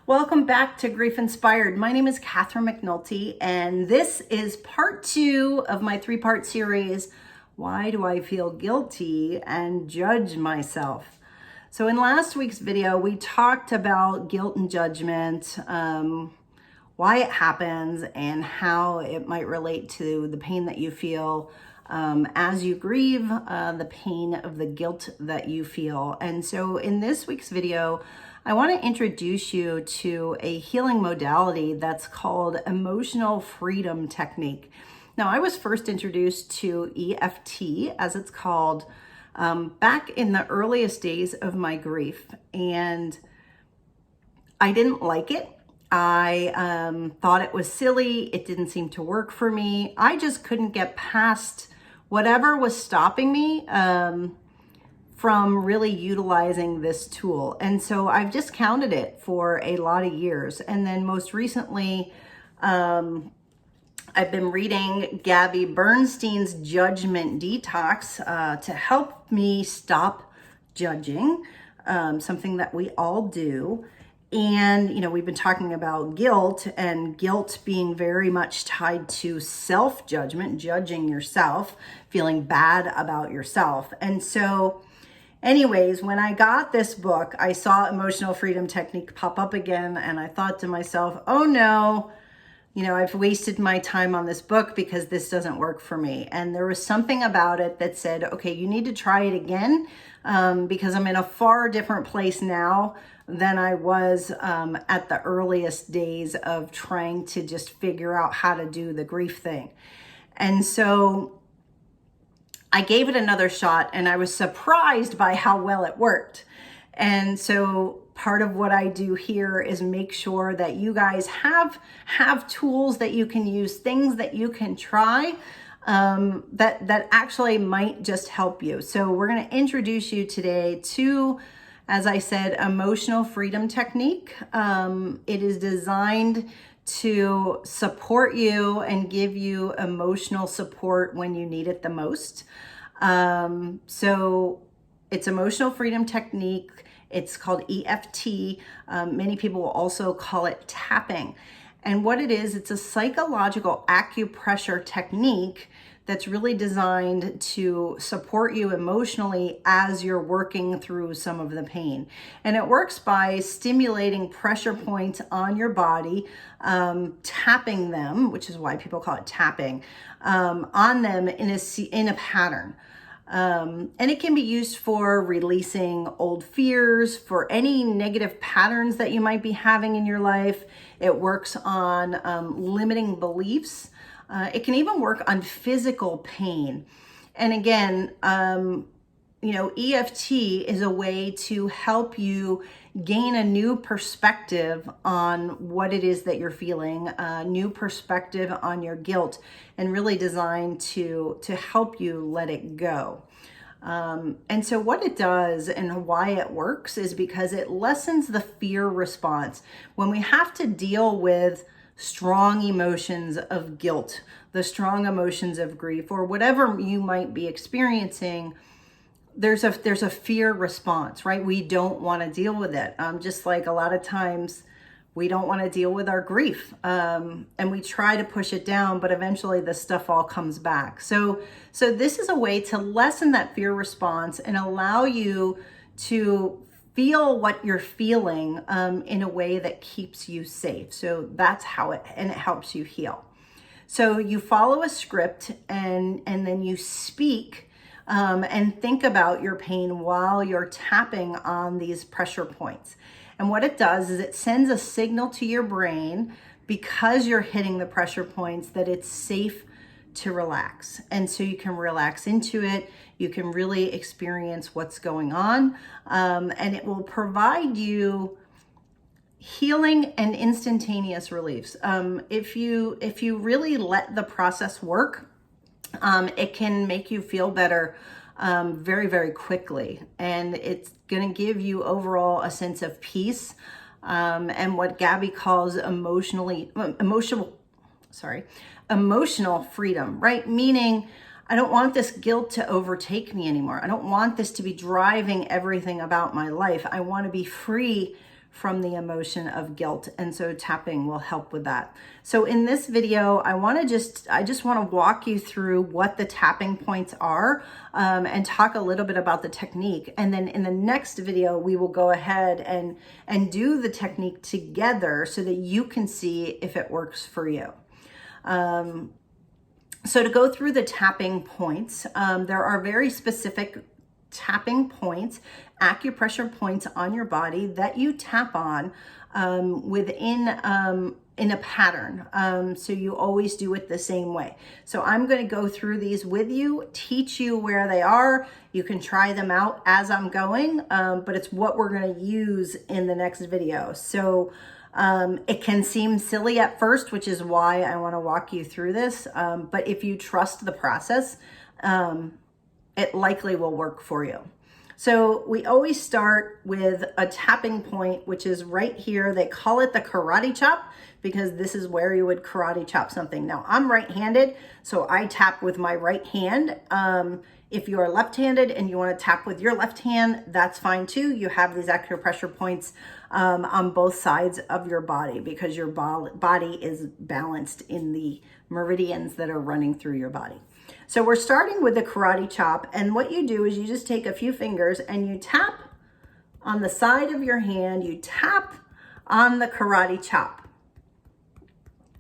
Welcome back to Grief Inspired. My name is Catherine McNulty, and this is part 2 of my 3-part series, Why Do I Feel Guilty and Judge Myself? So in last week's video, we talked about guilt and judgment, why it happens, and how it might relate to the pain that you feel as you grieve, the pain of the guilt that you feel. And so in this week's video, I want to introduce you to a healing modality that's called emotional freedom technique. Now, I was first introduced to EFT, as it's called, back in the earliest days of my grief, and I didn't like it. I thought it was silly. It didn't seem to work for me. I just couldn't get past whatever was stopping me from really utilizing this tool. And so I've discounted it for a lot of years. And then most recently, I've been reading Gabby Bernstein's Judgment Detox to help me stop judging, something that we all do. And, you know, we've been talking about guilt, and guilt being very much tied to self-judgment, judging yourself, feeling bad about yourself. And so anyways, when I got this book, I saw Emotional Freedom Technique pop up again, and I thought to myself, oh no, you know, I've wasted my time on this book because this doesn't work for me. And there was something about it that said, okay, you need to try it again because I'm in a far different place now than I was at the earliest days of trying to just figure out how to do the grief thing. And so I gave it another shot, and I was surprised by how well it worked. And so part of what I do here is make sure that you guys have tools that you can use, things that you can try that actually might just help you. So we're going to introduce you today to, as I said, emotional freedom technique. It is designed to support you and give you emotional support when you need it the most. So it's emotional freedom technique. It's called EFT. Many people will also call it tapping. And what it is, it's a psychological acupressure technique that's really designed to support you emotionally as you're working through some of the pain. And it works by stimulating pressure points on your body, tapping them, which is why people call it tapping, on them in a pattern. And it can be used for releasing old fears, for any negative patterns that you might be having in your life. It works on limiting beliefs. It can even work on physical pain. And again, you know, EFT is a way to help you gain a new perspective on what it is that you're feeling, a new perspective on your guilt, and really designed to help you let it go. And so what it does and why it works is because it lessens the fear response. When we have to deal with strong emotions of guilt, the strong emotions of grief, or whatever you might be experiencing, there's a fear response, right? We don't want to deal with it. Just like a lot of times we don't want to deal with our grief, and we try to push it down, but eventually the stuff all comes back. So this is a way to lessen that fear response and allow you to feel what you're feeling in a way that keeps you safe. So that's how it helps you heal. So you follow a script and then you speak and think about your pain while you're tapping on these pressure points. And what it does is it sends a signal to your brain, because you're hitting the pressure points, that it's safe to relax. And so you can relax into it. You can really experience what's going on. And it will provide you healing and instantaneous reliefs. If you really let the process work, it can make you feel better very, very quickly. And it's going to give you overall a sense of peace and what Gabby calls emotional freedom, right? Meaning, I don't want this guilt to overtake me anymore. I don't want this to be driving everything about my life. I want to be free from the emotion of guilt. And so tapping will help with that. So in this video, I just want to walk you through what the tapping points are, and talk a little bit about the technique. And then in the next video, we will go ahead and do the technique together so that you can see if it works for you. So to go through the tapping points, there are very specific tapping points, acupressure points on your body that you tap on within in a pattern. So you always do it the same way. So I'm going to go through these with you, teach you where they are. You can try them out as I'm going, but it's what we're going to use in the next video. So it can seem silly at first, which is why I want to walk you through this. But if you trust the process, it likely will work for you. So we always start with a tapping point, which is right here. They call it the karate chop because this is where you would karate chop something. Now I'm right-handed, so I tap with my right hand. If you are left-handed and you want to tap with your left hand, that's fine too. You have these acupressure points on both sides of your body because your body is balanced in the meridians that are running through your body. So we're starting with the karate chop, and what you do is you just take a few fingers and you tap on the side of your hand, you tap on the karate chop.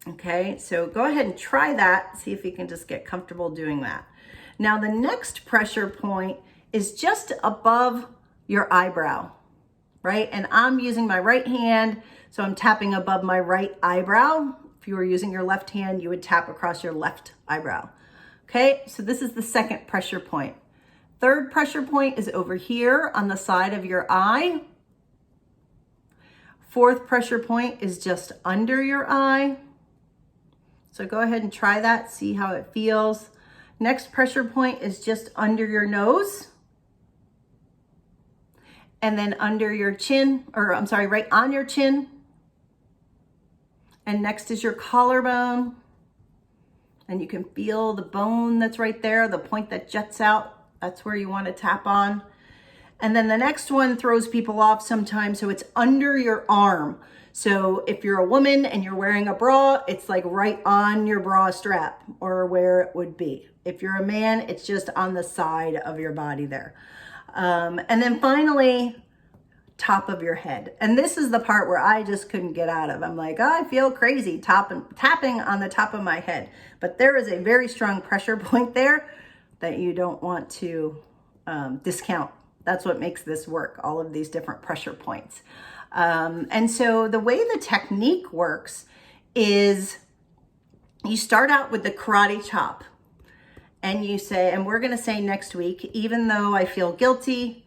Okay, so go ahead and try that, see if you can just get comfortable doing that. Now the next pressure point is just above your eyebrow, right? And I'm using my right hand, so I'm tapping above my right eyebrow. If you were using your left hand, you would tap across your left eyebrow. Okay, so this is the second pressure point. Third pressure point is over here on the side of your eye. Fourth pressure point is just under your eye. So go ahead and try that, see how it feels. Next pressure point is just under your nose. And then under your chin, or I'm sorry, right on your chin. And next is your collarbone. And you can feel the bone that's right there, the point that juts out. That's where you want to tap on. And then the next one throws people off sometimes. So it's under your arm. So if you're a woman and you're wearing a bra, it's like right on your bra strap or where it would be. If you're a man, it's just on the side of your body there. And then finally, top of your head. And this is the part where I just couldn't get out of. I'm like, oh, I feel crazy tapping on the top of my head. But there is a very strong pressure point there that you don't want to discount. That's what makes this work, all of these different pressure points. And so the way the technique works is you start out with the karate chop and you say, and we're going to say next week, even though I feel guilty,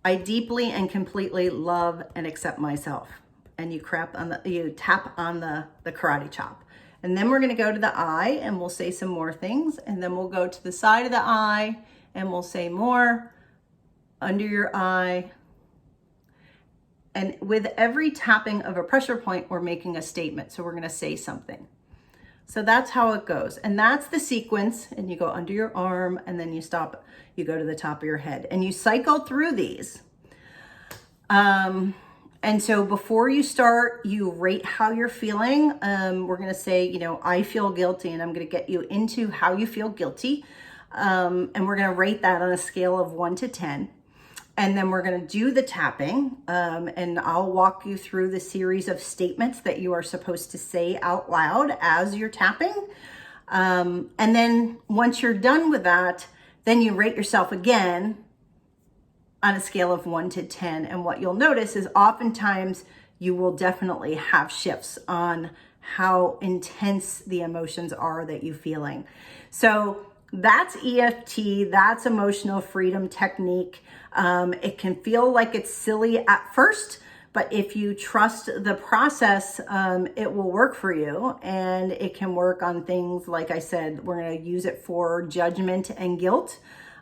I deeply and completely love and accept myself. And you tap on the karate chop. And then we're going to go to the eye and we'll say some more things. And then we'll go to the side of the eye and we'll say more under your eye. And with every tapping of a pressure point, we're making a statement. So we're going to say something. So that's how it goes. And that's the sequence. And you go under your arm and then you stop, you go to the top of your head and you cycle through these. And so before you start, you rate how you're feeling. We're going to say, you know, I feel guilty, and I'm going to get you into how you feel guilty. And we're going to rate that on a scale of 1 to 10. And then we're going to do the tapping, and I'll walk you through the series of statements that you are supposed to say out loud as you're tapping. And then once you're done with that, then you rate yourself again on a scale of 1 to 10. And what you'll notice is oftentimes you will definitely have shifts on how intense the emotions are that you're feeling. So that's EFT, that's emotional freedom technique. It can feel like it's silly at first, but if you trust the process, it will work for you. And it can work on things, like I said, we're going to use it for judgment and guilt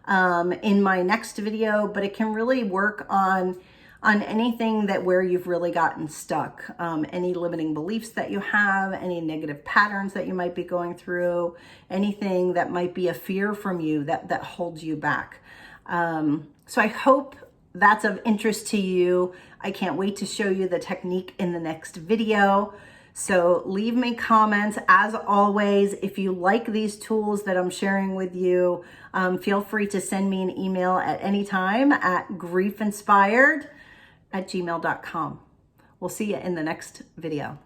in my next video, but it can really work on anything that where you've really gotten stuck, any limiting beliefs that you have, any negative patterns that you might be going through, anything that might be a fear from you that holds you back. So I hope that's of interest to you, I can't wait to show you the technique in the next video. So leave me comments. As always, if you like these tools that I'm sharing with you, feel free to send me an email at any time at griefinspired@gmail.com. We'll see you in the next video.